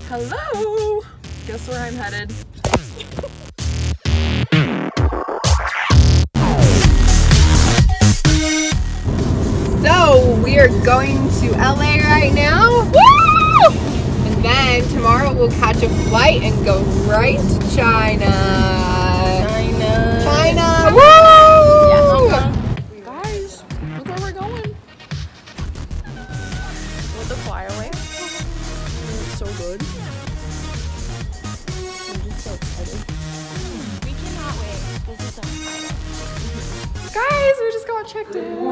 Hello! Guess where I'm headed? So, we are going to LA right now. Woo! And then tomorrow we'll catch a flight and go right to China. China! Woo! Yeah, Hong Kong. Guys, look where we're going. With the flyaway. It's so good. I'm just so excited. We cannot wait. This is so exciting. Guys, we just got checked in.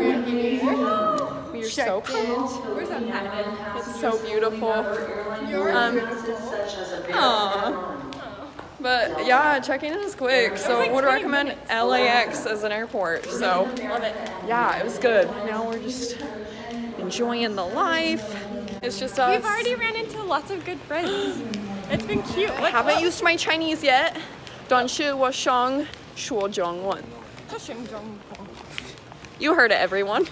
We are so pumped. We're so excited. It's so beautiful. But yeah, checking in is quick. So would recommend LAX as an airport. So Love it. yeah, it was good. Now we're just enjoying the life. It's just us. We've already ran into lots of good friends. It's been cute. I haven't used my Chinese yet. 但是我想说中文. You heard it, everyone.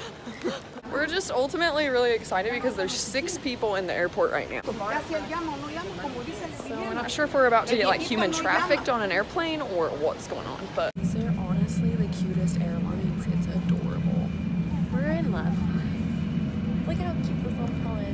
We're just ultimately really excited because there's 6 people in the airport right now. So we're not sure if we're about to get like human trafficked on an airplane or what's going on, but these are honestly the cutest airlines. It's adorable. We're in love. Look at how cute this little girl is.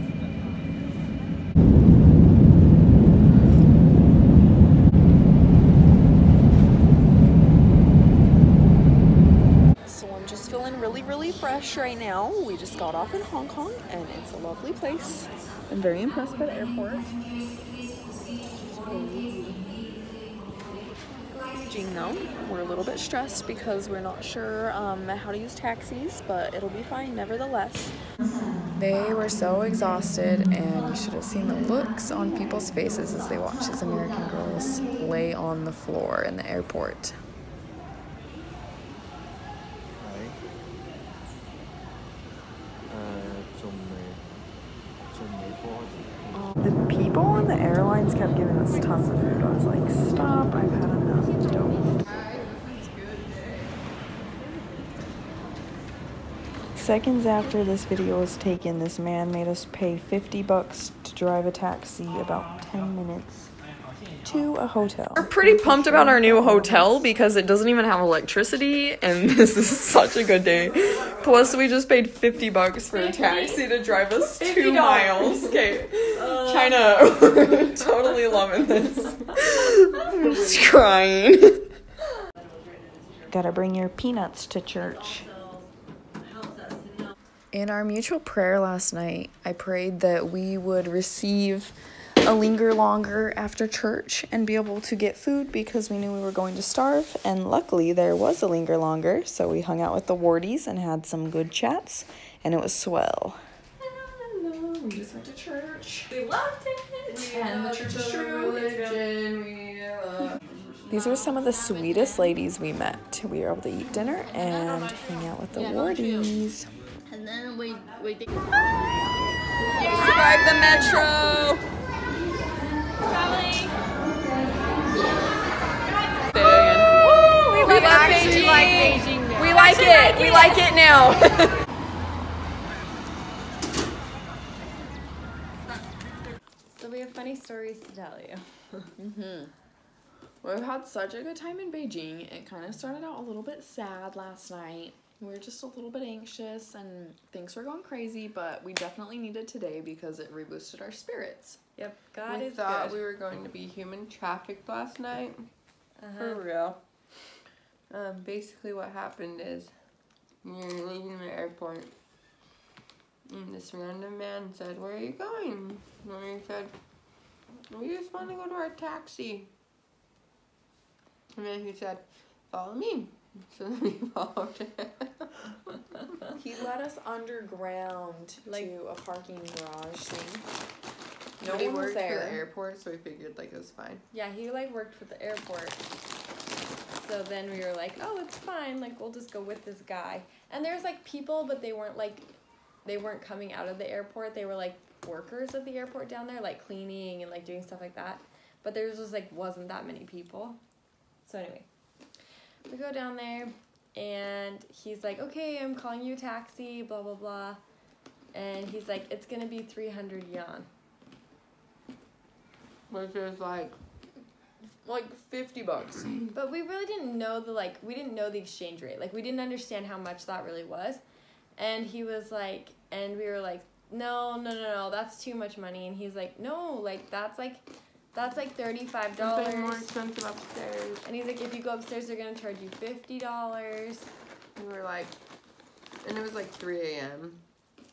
So I'm just feeling really fresh right now. We just got off in Hong Kong and it's a lovely place. I'm very impressed by the airport. Beijing though, we're a little bit stressed because we're not sure how to use taxis, but it'll be fine nevertheless. They were so exhausted, and you should have seen the looks on people's faces as they watched these American girls lay on the floor in the airport. The people on the airlines kept giving us tons of food. I was like, stop, I've had enough, don't. Seconds after this video was taken, this man made us pay $50 to drive a taxi about 10 minutes to a hotel. We're pretty pumped about our new hotel because it doesn't even have electricity, and this is such a good day. Plus, we just paid $50 for a taxi to drive us 2 miles. Okay, China, we're totally loving this. I'm just crying. Gotta bring your peanuts to church. In our mutual prayer last night, I prayed that we would receive a linger longer after church and be able to get food because we knew we were going to starve, and luckily there was a linger longer, so we hung out with the wardies and had some good chats, and it was swell. Hello. We just went to church. We loved it. And the church is true. These were some of the sweetest ladies we met. We were able to eat dinner and hang out with the wardies. And then we did. Survived the metro. Traveling. We actually like Beijing now. We like it. We like it now. So we have funny stories to tell you. We've had such a good time in Beijing. It kind of started out a little bit sad last night. We were just a little bit anxious and things were going crazy, but we definitely needed today because it reboosted our spirits. Yep, God We is thought good. we were going to be human trafficked last night. For real. Basically what happened is we were leaving the airport and this random man said, "Where are you going?" And we said, "We just want to go to our taxi." And then he said, "Follow me." So then we followed him. He led us underground to a parking garage thing. No But he one was worked for the there. airport, so we figured like it was fine. Yeah, he like worked for the airport. So then we were like, oh, it's fine. Like, we'll just go with this guy. And there's like people, but they weren't coming out of the airport. They were like workers at the airport down there, like cleaning and like doing stuff like that. But there just like wasn't that many people. So anyway, we go down there and he's like, okay, I'm calling you a taxi, blah, blah, blah. And he's like, it's going to be 300 yuan. which is like $50. But we really didn't know we didn't know the exchange rate. Like, we didn't understand how much that really was. And he was like, and we were like, no, that's too much money. And he's like, no, like, that's like $35. Something more expensive upstairs. And he's like, if you go upstairs, they're going to charge you $50. We were like, and it was like 3 a.m.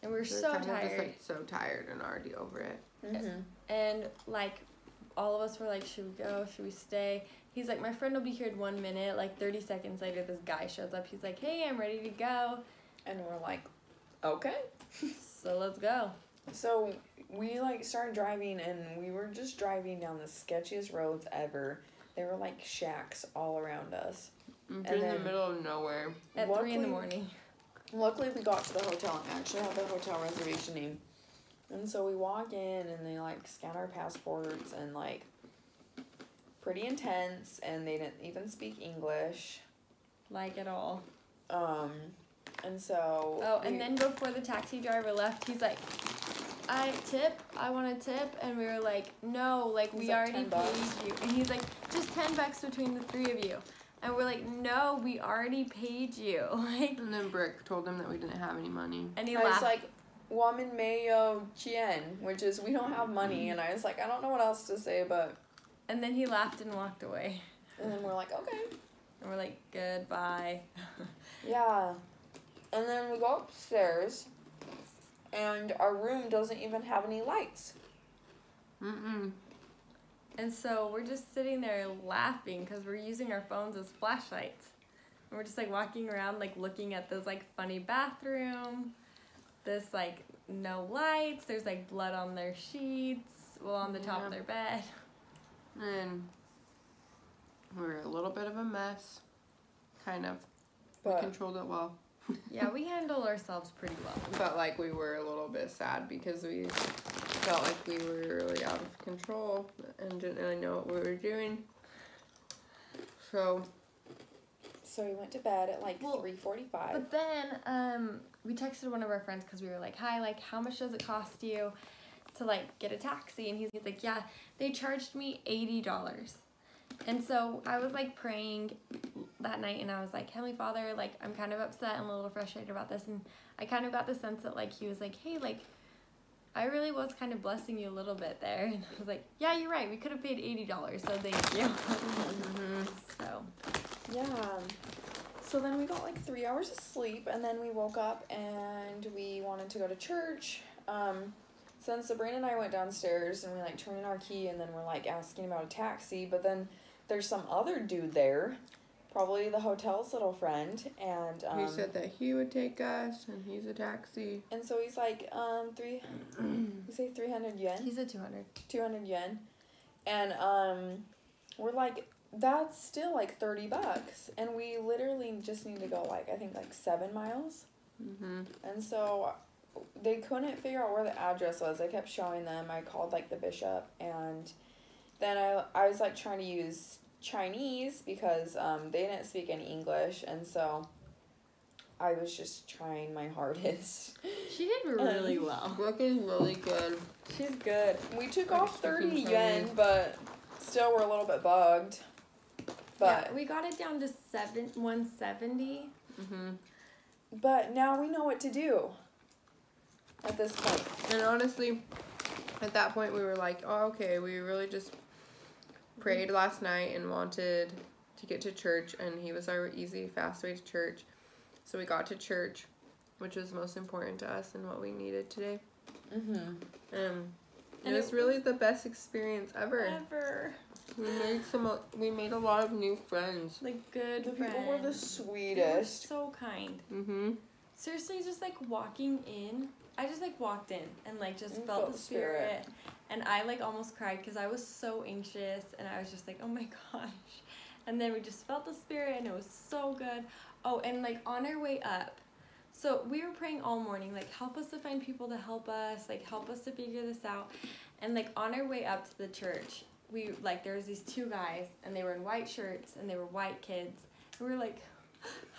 And we were So so kind of tired. just like so tired and already over it. Mm-hmm. And like, all of us were like, should we go? Should we stay? He's like, my friend will be here in 1 minute. Like 30 seconds later, this guy shows up. He's like, hey, I'm ready to go. And we're like, okay. So let's go. So we like started driving, and we were just driving down the sketchiest roads ever. There were like shacks all around us. And And in the then- middle of nowhere. At 3 in the morning. Luckily, we got to the hotel and actually had the hotel reservation name. And so we walk in, and they like scan our passports, and like pretty intense, and they didn't even speak English. Like at all. And so. Oh, and then before the taxi driver left, he's like, I want a tip. And we were like, no, like, He's we like, already $10. paid you. And he's like, just $10 between the three of you. And we're like, no, we already paid you. Like, And then Brick told him that we didn't have any money. and he I was laughed. like, woman mayo chien, which is we don't have money, and I was like, I don't know what else to say, but. And then he laughed and walked away. And then we're like, okay. And we're like, goodbye. Yeah. And then we go upstairs, and our room doesn't even have any lights. Mm-mm. And so we're just sitting there laughing because we're using our phones as flashlights. And we're just like walking around like looking at this like funny bathroom, this like no lights, there's like blood on their sheets, well on the top of their bed. And we were a little bit of a mess. Kind of. But- We controlled it well. Yeah, we handle ourselves pretty well. Felt like we were a little bit sad because we felt like we were really out of control and didn't really know what we were doing. So So we went to bed at like Well, 3:45. But then we texted one of our friends because we were like, hi, like how much does it cost you to like get a taxi? And he's like, yeah, they charged me $80. And so I was like praying that night, and I was like, Heavenly Father, like I'm kind of upset and a little frustrated about this. And I kind of got the sense that like he was like, hey, like I really was kind of blessing you a little bit there. And I was like, yeah, you're right, we could have paid $80, so thank you. So Yeah. So then we got like 3 hours of sleep, and then we woke up and we wanted to go to church. So then Sabrina and I went downstairs, and we like turned in our key, and then we're like asking about a taxi, but then there's some other dude there, probably the hotel's little friend, and he said that he would take us and he's a taxi. and so he's like you say 300 yen? he said 200. 200 yen. And we're like, that's still like $30, and we literally just need to go like I think like 7 miles. Mm-hmm. And so they couldn't figure out where the address was. I kept showing them. I called like the bishop, and then I was like trying to use Chinese because they didn't speak any English, and so I was just trying my hardest. She did really well. Brooke is really good. She's good. We took Like off 30 speaking yen, Chinese. but still we're a little bit bugged. But Yeah, we got it down to 170. Mm-hmm. But now we know what to do at this point. And honestly, at that point we were like, oh, okay, we really just prayed last night and wanted to get to church, and he was our easy, fast way to church. So we got to church, which was most important to us and what we needed today. Mm-hmm. It And was it really the best experience ever. Ever. We made a lot of new friends. Like good The friends. people were the They were sweetest. so kind. Mm-hmm. Seriously, just like walking in, I just like walked in and like just You felt felt the the spirit. spirit. And I like almost cried because I was so anxious, and I was just like, oh my gosh. And then we just felt the spirit, and it was so good. Oh, and like on our way up, so we were praying all morning, like help us to find people to help us, like help us to figure this out. And like on our way up to the church, we like there was these two guys, and they were in white shirts, and they were white kids. And we were like,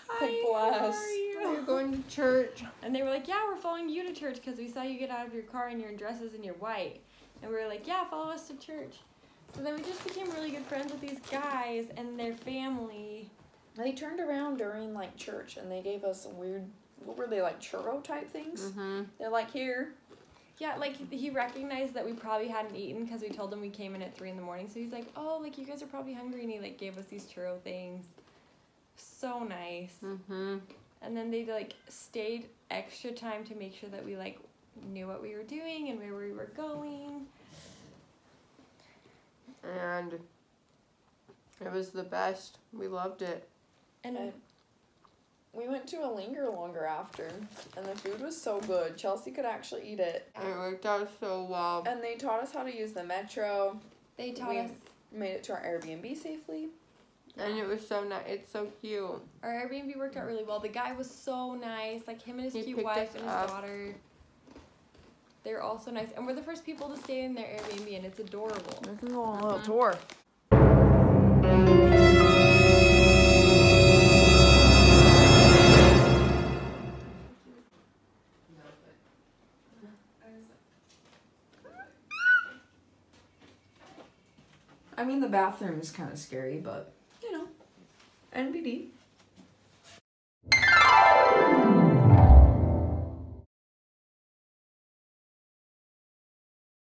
hi, God how bless. are you? We're going to church. And they were like, yeah, we're following you to church because we saw you get out of your car and you're in dresses and you're white. And we were like, yeah, follow us to church. So then we just became really good friends with these guys and their family. They turned around during like church and they gave us some weird, what were they, like churro type things? Mm-hmm. They're like, here. Yeah, like he recognized that we probably hadn't eaten because we told him we came in at 3 a.m. So he's like, oh, like you guys are probably hungry, and he like gave us these churro things. So nice. Mm-hmm. And then they like stayed extra time to make sure that we like knew what we were doing and where we were going. And it was the best. We loved it. And we went to a linger longer after, and the food was so good. Chelsea could actually eat it. It worked out so well. And they taught us how to use the metro. they taught us. Made it to our Airbnb safely. And it was so nice. It's so cute. Our Airbnb worked out really well. The guy was so nice. Like him and his He cute picked wife us and his up. daughter. They're all so nice. And we're the first people to stay in their Airbnb, and it's adorable. We can go on a little tour. I mean, the bathroom is kind of scary, but, you know, NBD.